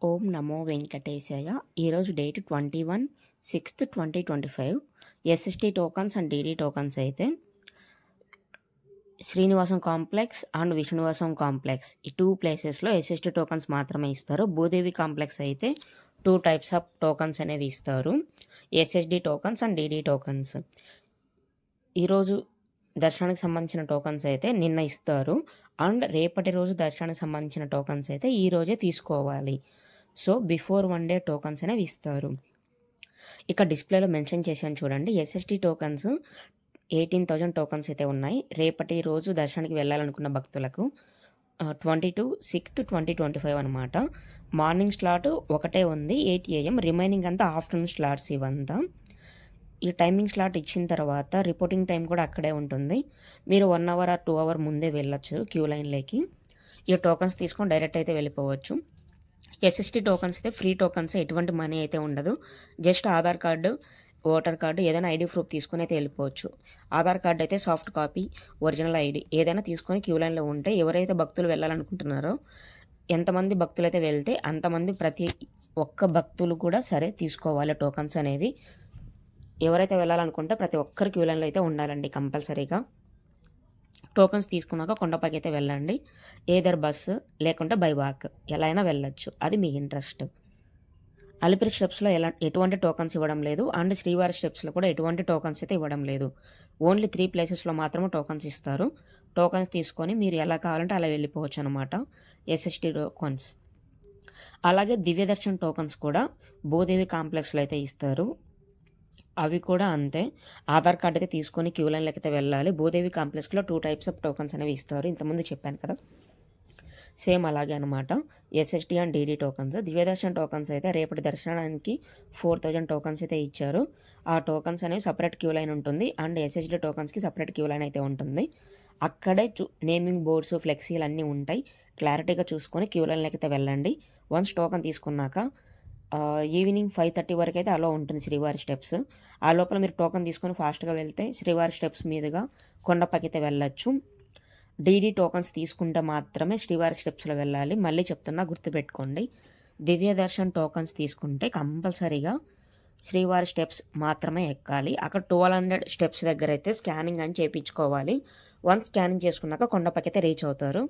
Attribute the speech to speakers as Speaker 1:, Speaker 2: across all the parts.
Speaker 1: ఓం నమో వెంకటేశాయ. ఈరోజు date 21/6/2025. SST tokens and DD tokens అయితే Srinivasam complex and Vishnuvasam complex ఈ 2 ప్లేసెస్లో ఎస్ఎస్టీ టోకన్స్ మాత్రమే ఇస్తారు. భూదేవి కాంప్లెక్స్ అయితే 2 టైప్స్ ఆఫ్ టోకన్స్ అనేవి ఇస్తారు, SSD tokens and DD tokens. ఈరోజు దర్శనానికి సంబంధించిన టోకన్స్ అయితే నిన్న ఇస్తారు, అండ్ రేపటి రోజు దర్శనానికి సంబంధించిన టోకన్స్ అయితే ఈరోజే తీసుకోవాలి. సో బిఫోర్ 1 డే టోకన్స్ అనేవి ఇస్తారు. ఇక్కడ డిస్ప్లేలో మెన్షన్ చేశాను చూడండి. ఎస్ఎస్టీ టోకన్స్ 18,000 టోకన్స్ అయితే ఉన్నాయి. రేపటి రోజు దర్శనానికి వెళ్ళాలనుకున్న భక్తులకు 22/6/2025 అనమాట. మార్నింగ్ స్లాట్ ఒకటే ఉంది, 8 AM. రిమైనింగ్ అంతా ఆఫ్టర్నూన్ స్లాట్స్ ఇవంతా. ఈ టైమింగ్ స్లాట్ ఇచ్చిన తర్వాత రిపోర్టింగ్ టైం కూడా అక్కడే ఉంటుంది. మీరు 1 అవర్ ఆర్ 2 అవర్ ముందే వెళ్ళొచ్చు క్యూ లైన్లోకి. ఈ టోకన్స్ తీసుకొని డైరెక్ట్ అయితే వెళ్ళిపోవచ్చు. ఎస్ఎస్టీ టోకన్స్ అయితే ఫ్రీ టోకన్స్, ఎటువంటి మనీ అయితే ఉండదు. Just Aadhaar card, voter card, ఏదైనా ఐడి ప్రూఫ్ తీసుకొని అయితే వెళ్ళిపోవచ్చు. ఆధార్ కార్డు అయితే సాఫ్ట్ కాపీ, ఒరిజినల్ ఐడి ఏదైనా తీసుకొని క్యూ లైన్లో ఉంటే ఎవరైతే భక్తులు వెళ్ళాలనుకుంటున్నారో, ఎంతమంది భక్తులు అయితే వెళ్తే అంతమంది ప్రతి ఒక్క భక్తులు కూడా సరే తీసుకోవాలి టోకన్స్ అనేవి. ఎవరైతే వెళ్ళాలనుకుంటే ప్రతి ఒక్కరు క్యూ లైన్లో అయితే ఉండాలండి కంపల్సరీగా. టోకన్స్ తీసుకున్నాక కొండపైకి అయితే వెళ్ళండి. ఏదర్ బస్సు లేకుంటే బై వాక్ ఎలా అయినా వెళ్ళొచ్చు, అది మీ ఇంట్రెస్ట్. అలిపిరి స్టెప్స్లో ఎటువంటి టోకన్స్ ఇవ్వడం లేదు, అండ్ శ్రీవారి స్టెప్స్లో కూడా ఎటువంటి టోకన్స్ అయితే ఇవ్వడం లేదు. ఓన్లీ 3 ప్లేసెస్లో మాత్రమే టోకన్స్ ఇస్తారు. టోకన్స్ తీసుకొని మీరు ఎలా కావాలంటే అలా వెళ్ళిపోవచ్చు అనమాట, ఎస్ఎస్టీ టోకన్స్. అలాగే దివ్యదర్శన్ టోకన్స్ కూడా భూదేవి కాంప్లెక్స్లో అయితే ఇస్తారు. అవి కూడా అంతే, ఆధార్ కార్డు అయితే తీసుకొని క్యూ లైన్లోకి అయితే వెళ్ళాలి. భూదేవి కాంప్లెక్స్లో 2 టైప్స్ ఆఫ్ టోకన్స్ అనేవి ఇస్తారు, ఇంతకుముందు చెప్పాను కదా. సేమ్ అలాగే అనమాట, SST and DD tokens. Divya Darshan tokens అయితే రేపటి దర్శనానికి 4,000 టోకన్స్ అయితే ఇచ్చారు. ఆ టోకన్స్ అనేవి సపరేట్ క్యూ లైన్ ఉంటుంది, అండ్ ఎస్ఎస్డి టోకన్స్కి సపరేట్ క్యూ లైన్ అయితే ఉంటుంది. అక్కడే నేమింగ్ బోర్డ్స్, ఫ్లెక్సీలు అన్నీ ఉంటాయి. క్లారిటీగా చూసుకొని క్యూ లైన్లోకి అయితే వెళ్ళండి. వన్స్ టోకన్ తీసుకున్నాక ఈవినింగ్ 5:30 వరకు అయితే అలో ఉంటుంది శ్రీవారి స్టెప్స్. ఆ లోపల మీరు టోకన్ తీసుకొని ఫాస్ట్గా వెళ్తే శ్రీవారి స్టెప్స్ మీదుగా కొండపైకి అయితే వెళ్ళొచ్చు. డీడీ టోకన్స్ తీసుకుంటే మాత్రమే శ్రీవారి స్టెప్స్లో వెళ్ళాలి. మళ్ళీ చెప్తున్నా, గుర్తుపెట్టుకోండి. దివ్య దర్శన్ టోకన్స్ తీసుకుంటే కంపల్సరీగా శ్రీవారి స్టెప్స్ మాత్రమే ఎక్కాలి. అక్కడ 1200 స్టెప్స్ దగ్గర అయితే స్కానింగ్ అని చేయించుకోవాలి. వన్స్ స్కానింగ్ చేసుకున్నాక కొండపైకి అయితే రీచ్ అవుతారు.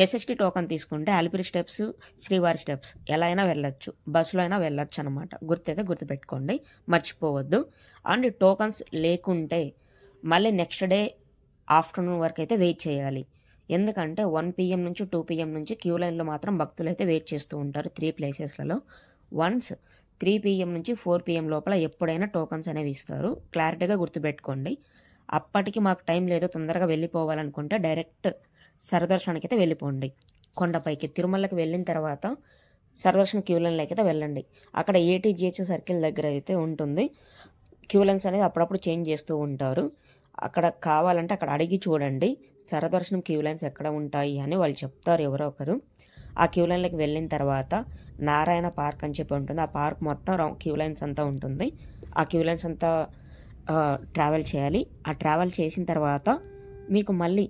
Speaker 1: ఎస్ఎస్టీ టోకన్ తీసుకుంటే అలిపిరి స్టెప్స్, శ్రీవారి స్టెప్స్ ఎలా అయినా వెళ్ళొచ్చు, బస్సులో అయినా వెళ్ళొచ్చు అనమాట. గుర్తుపెట్టుకోండి, మర్చిపోవద్దు. అండ్ టోకన్స్ లేకుంటే మళ్ళీ నెక్స్ట్ డే ఆఫ్టర్నూన్ వరకు అయితే వెయిట్ చేయాలి. ఎందుకంటే 1 PM నుంచి 2 PM నుంచి క్యూ లైన్లో మాత్రం భక్తులు అయితే వెయిట్ చేస్తూ ఉంటారు 3 ప్లేసెస్లలో. వన్స్ 3 PM నుంచి 4 PM లోపల ఎప్పుడైనా టోకన్స్ అనేవి ఇస్తారు. క్లారిటీగా గుర్తుపెట్టుకోండి. అప్పటికి మాకు టైం లేదు, తొందరగా వెళ్ళిపోవాలనుకుంటే డైరెక్ట్ సర్వదర్శనానికి అయితే వెళ్ళిపోండి. కొండపైకి తిరుమలకి వెళ్ళిన తర్వాత సర్వదర్శన క్యూ లైన్లోకి అయితే వెళ్ళండి. అక్కడ ఏటీజీహెచ్ సర్కిల్ దగ్గర అయితే ఉంటుంది. క్యూ లైన్స్ అనేది అప్పుడప్పుడు చేంజ్ చేస్తూ ఉంటారు. అక్కడ కావాలంటే అక్కడ అడిగి చూడండి, సర్వదర్శనం క్యూ లైన్స్ ఎక్కడ ఉంటాయి అని వాళ్ళు చెప్తారు ఎవరో ఒకరు. ఆ క్యూ లైన్లోకి వెళ్ళిన తర్వాత నారాయణ పార్క్ అని చెప్పి ఉంటుంది. ఆ పార్క్ మొత్తం క్యూ లైన్స్ అంతా ఉంటుంది. ఆ క్యూ లైన్స్ అంతా ట్రావెల్ చేయాలి. ఆ ట్రావెల్ చేసిన తర్వాత మీకు మళ్ళీ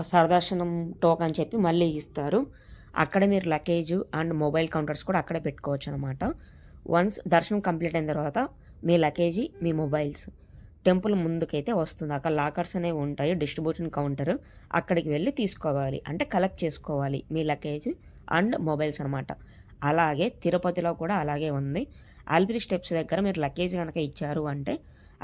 Speaker 1: సర్వదర్శనం టోకన్ చెప్పి మళ్ళీ ఇస్తారు. అక్కడ మీరు లగేజ్ అండ్ మొబైల్ కౌంటర్స్ కూడా అక్కడే పెట్టుకోవచ్చు అనమాట. వన్స్ దర్శనం కంప్లీట్ అయిన తర్వాత మీ లగేజీ, మీ మొబైల్స్ టెంపుల్ ముందుకైతే వస్తుంది. అక్కడ లాకర్స్ అనేవి ఉంటాయి, డిస్ట్రిబ్యూషన్ కౌంటర్, అక్కడికి వెళ్ళి తీసుకోవాలి, అంటే కలెక్ట్ చేసుకోవాలి మీ లగేజ్ అండ్ మొబైల్స్ అనమాట. అలాగే తిరుపతిలో కూడా అలాగే ఉంది. అలిపిరి స్టెప్స్ దగ్గర మీరు లగేజ్ కనుక ఇచ్చారు అంటే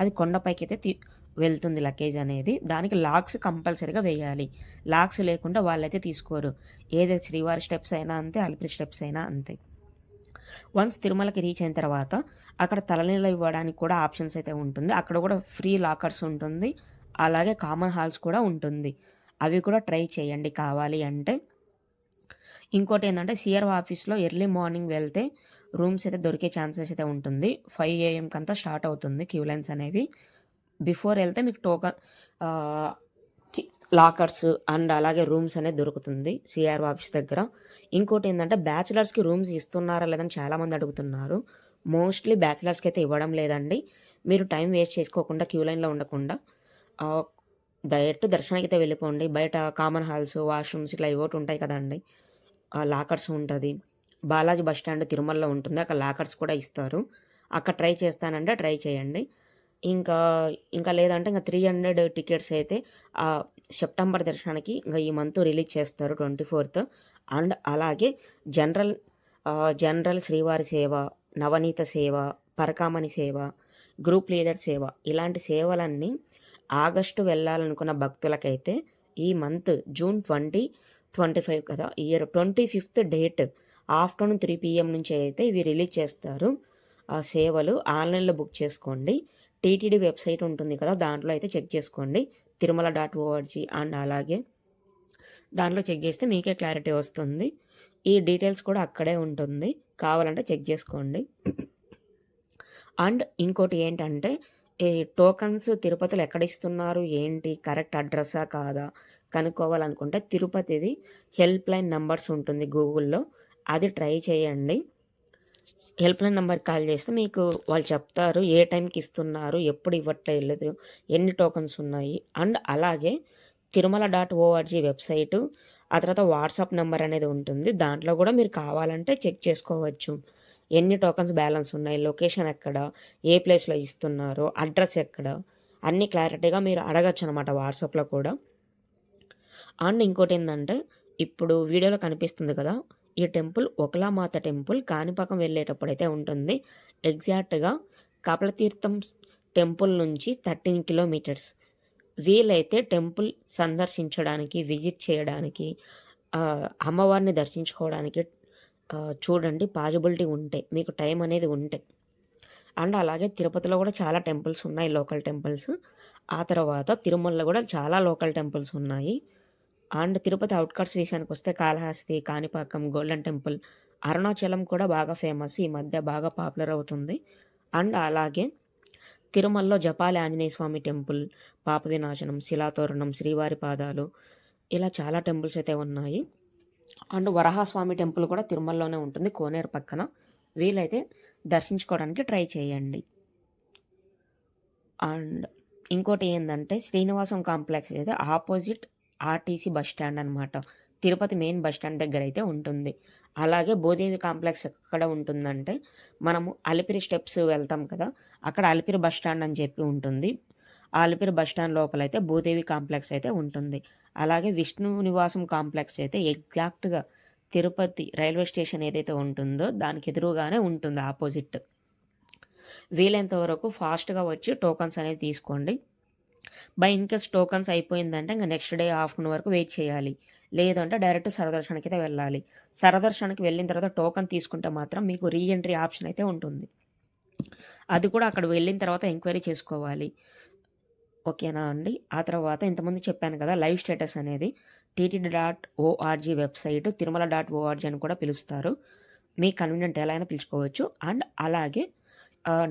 Speaker 1: అది కొండపైకి అయితే వెళ్తుంది లగేజ్ అనేది. దానికి లాక్స్ కంపల్సరీగా వేయాలి. లాక్స్ లేకుండా వాళ్ళైతే తీసుకోరు. ఏదైతే శ్రీవారి స్టెప్స్ అయినా అంతే, అలిపిరి స్టెప్స్ అయినా అంతే. వన్స్ తిరుమలకి రీచ్ అయిన తర్వాత అక్కడ తలనీళ్ళు ఇవ్వడానికి కూడా ఆప్షన్స్ అయితే ఉంటుంది. అక్కడ కూడా ఫ్రీ లాకర్స్ ఉంటుంది, అలాగే కామన్ హాల్స్ కూడా ఉంటుంది. అవి కూడా ట్రై చేయండి కావాలి అంటే. ఇంకోటి ఏంటంటే సిఆర్ఓ ఆఫీస్లో ఎర్లీ మార్నింగ్ వెళ్తే రూమ్స్ అయితే దొరికే ఛాన్సెస్ అయితే ఉంటుంది. 5 AM కంతా స్టార్ట్ అవుతుంది క్యూ లైన్స్ అనేవి. బిఫోర్ వెళ్తే మీకు టోకన్ లాకర్స్ అండ్ అలాగే రూమ్స్ అనేది దొరుకుతుంది సిఆర్ఓ ఆఫీస్ దగ్గర. ఇంకోటి ఏంటంటే బ్యాచిలర్స్కి రూమ్స్ ఇస్తున్నారా లేదని చాలామంది అడుగుతున్నారు. మోస్ట్లీ బ్యాచిలర్స్కి అయితే ఇవ్వడం లేదండి. మీరు టైం వేస్ట్ చేసుకోకుండా క్యూ లైన్లో ఉండకుండా డైరెక్ట్ దర్శనానికి అయితే వెళ్ళిపోండి. బయట కామన్ హాల్స్, వాష్రూమ్స్ ఇట్లా ఇవ్వటి ఉంటాయి కదండి, లాకర్స్ ఉంటుంది. బాలాజీ బస్ స్టాండ్ తిరుమలలో ఉంటుంది. అక్కడ లాకర్స్ కూడా ఇస్తారు. అక్కడ ట్రై చేస్తానంటే ట్రై చేయండి. ఇంకా ఇంకా లేదంటే ఇంక 300 టికెట్స్ అయితే సెప్టెంబర్ దర్శనానికి ఇంక ఈ మంత్ రిలీజ్ చేస్తారు 24th. అండ్ అలాగే జనరల్ జనరల్ శ్రీవారి సేవ, నవనీత సేవ, పరకామణి సేవ, గ్రూప్ లీడర్ సేవ ఇలాంటి సేవలన్నీ ఆగస్టు వెళ్ళాలనుకున్న భక్తులకైతే ఈ మంత్ జూన్ 2025 కదా, year 25th date afternoon 3 PM నుంచి అయితే ఇవి రిలీజ్ చేస్తారు. ఆ సేవలు ఆన్లైన్లో బుక్ చేసుకోండి. టీటీడీ వెబ్సైట్ ఉంటుంది కదా, దాంట్లో అయితే చెక్ చేసుకోండి. తిరుమల.org అండ్ అలాగే దాంట్లో చెక్ చేస్తే మీకే క్లారిటీ వస్తుంది. ఈ డీటెయిల్స్ కూడా అక్కడే ఉంటుంది, కావాలంటే చెక్ చేసుకోండి. అండ్ ఇంకోటి ఏంటంటే ఈ టోకన్స్ తిరుపతిలో ఎక్కడ ఇస్తున్నారు ఏంటి, కరెక్ట్ అడ్రస్సా కాదా కనుక్కోవాలనుకుంటే తిరుపతిది హెల్ప్ లైన్ నెంబర్స్ ఉంటుంది గూగుల్లో, అది ట్రై చేయండి. హెల్ప్ లైన్ నెంబర్కి కాల్ చేస్తే మీకు వాళ్ళు చెప్తారు ఏ టైంకి ఇస్తున్నారు, ఎప్పుడు ఇవ్వట్లేదు, ఎన్ని టోకన్స్ ఉన్నాయి. అండ్ అలాగే తిరుమల.org వెబ్సైటు, ఆ తర్వాత వాట్సాప్ నెంబర్ అనేది ఉంటుంది. దాంట్లో కూడా మీరు కావాలంటే చెక్ చేసుకోవచ్చు ఎన్ని టోకన్స్ బ్యాలెన్స్ ఉన్నాయి, లొకేషన్ ఎక్కడ, ఏ ప్లేస్లో ఇస్తున్నారు, అడ్రస్ ఎక్కడ, అన్నీ క్లారిటీగా మీరు అడగచ్చు అనమాట వాట్సాప్లో కూడా. అండ్ ఇంకోటి ఏంటంటే ఇప్పుడు వీడియోలో కనిపిస్తుంది కదా, ఈ టెంపుల్ ఒకలామాత టెంపుల్ కాణిపాకం వెళ్ళేటప్పుడు అయితే ఉంటుంది. ఎగ్జాక్ట్గా కపిలతీర్థం టెంపుల్ నుంచి 13 కిలోమీటర్స్. వీలైతే టెంపుల్ సందర్శించడానికి, విజిట్ చేయడానికి, అమ్మవారిని దర్శించుకోవడానికి చూడండి, పాజిబిలిటీ ఉంటే, మీకు టైం అనేది ఉంటే. అండ్ అలాగే తిరుపతిలో కూడా చాలా టెంపుల్స్ ఉన్నాయి, లోకల్ టెంపుల్స్. ఆ తర్వాత తిరుమలలో కూడా చాలా లోకల్ టెంపుల్స్ ఉన్నాయి. అండ్ తిరుపతి అవుట్కట్స్ విషయానికి వస్తే కాళహస్తి, కాణిపాకం, గోల్డెన్ టెంపుల్, అరుణాచలం కూడా బాగా ఫేమస్, ఈ మధ్య బాగా పాపులర్ అవుతుంది. అండ్ అలాగే తిరుమలలో జపాలి ఆంజనేయ స్వామి టెంపుల్, పాప వినాశనం, శిలాతోరణం, శ్రీవారి పాదాలు, ఇలా చాలా టెంపుల్స్ అయితే ఉన్నాయి. అండ్ వరాహస్వామి టెంపుల్ కూడా తిరుమలలోనే ఉంటుంది, కోనేరు పక్కన. వీలైతే దర్శించుకోవడానికి ట్రై చేయండి. అండ్ ఇంకోటి ఏంటంటే శ్రీనివాసం కాంప్లెక్స్ అయితే ఆపోజిట్ ఆర్టీసీ బస్ స్టాండ్ అనమాట, తిరుపతి మెయిన్ బస్ స్టాండ్ దగ్గర అయితే ఉంటుంది. అలాగే భూదేవి కాంప్లెక్స్ ఎక్కడ ఉంటుందంటే మనము అలిపిరి స్టెప్స్ వెళ్తాం కదా, అక్కడ అలిపిరి బస్ స్టాండ్ అని చెప్పి ఉంటుంది. ఆ అలిపిరి బస్ స్టాండ్ లోపలైతే భూదేవి కాంప్లెక్స్ అయితే ఉంటుంది. అలాగే విష్ణు నివాసం కాంప్లెక్స్ అయితే ఎగ్జాక్ట్గా తిరుపతి రైల్వే స్టేషన్ ఏదైతే ఉంటుందో దానికి ఎదురుగానే ఉంటుంది, ఆపోజిట్. వీలైనంత వరకు ఫాస్ట్గా వచ్చి టోకన్స్ అనేది తీసుకోండి. బై ఇన్కేస్ టోకన్స్ అయిపోయిందంటే ఇంకా నెక్స్ట్ డే ఆఫ్టర్నూన్ వరకు వెయిట్ చేయాలి. లేదంటే డైరెక్ట్ సరదర్శనకి అయితే వెళ్ళాలి. సరదర్శనకి వెళ్ళిన తర్వాత టోకన్ తీసుకుంటే మాత్రం మీకు రీఎంట్రీ ఆప్షన్ అయితే ఉంటుంది. అది కూడా అక్కడ వెళ్ళిన తర్వాత ఎంక్వైరీ చేసుకోవాలి. ఓకేనా అండి. ఆ తర్వాత ఇంతకుముందు చెప్పాను కదా, లైవ్ స్టేటస్ అనేది టీటీడీ.org వెబ్సైట్, తిరుమల.org అని కూడా పిలుస్తారు. మీ కన్వీనియంట్ ఎలా అయినా పిలుచుకోవచ్చు. అండ్ అలాగే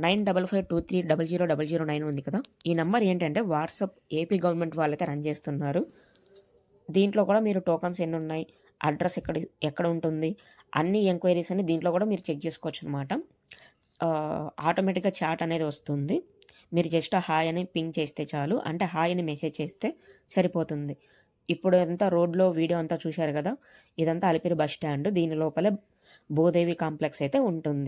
Speaker 1: 9552300009 ఉంది కదా, ఈ నెంబర్ ఏంటంటే వాట్సాప్ ఏపీ గవర్నమెంట్ వాళ్ళైతే రన్ చేస్తున్నారు. దీంట్లో కూడా మీరు టోకన్స్ ఎన్ని ఉన్నాయి, అడ్రస్ ఎక్కడ ఉంటుంది, అన్ని ఎంక్వైరీస్ అన్ని దీంట్లో కూడా మీరు చెక్ చేసుకోవచ్చు అనమాట. ఆటోమేటిక్గా చాట్ అనేది వస్తుంది. మీరు జస్ట్ హాయ్ అని పింగ్ చేస్తే చాలు, అంటే హాయ్ అని మెసేజ్ చేస్తే సరిపోతుంది. ఇప్పుడు అంతా రోడ్లో వీడియో అంతా చూశారు కదా, ఇదంతా అలిపిరి బస్ స్టాండ్, దీని లోపలే భూదేవి కాంప్లెక్స్ అయితే ఉంటుంది.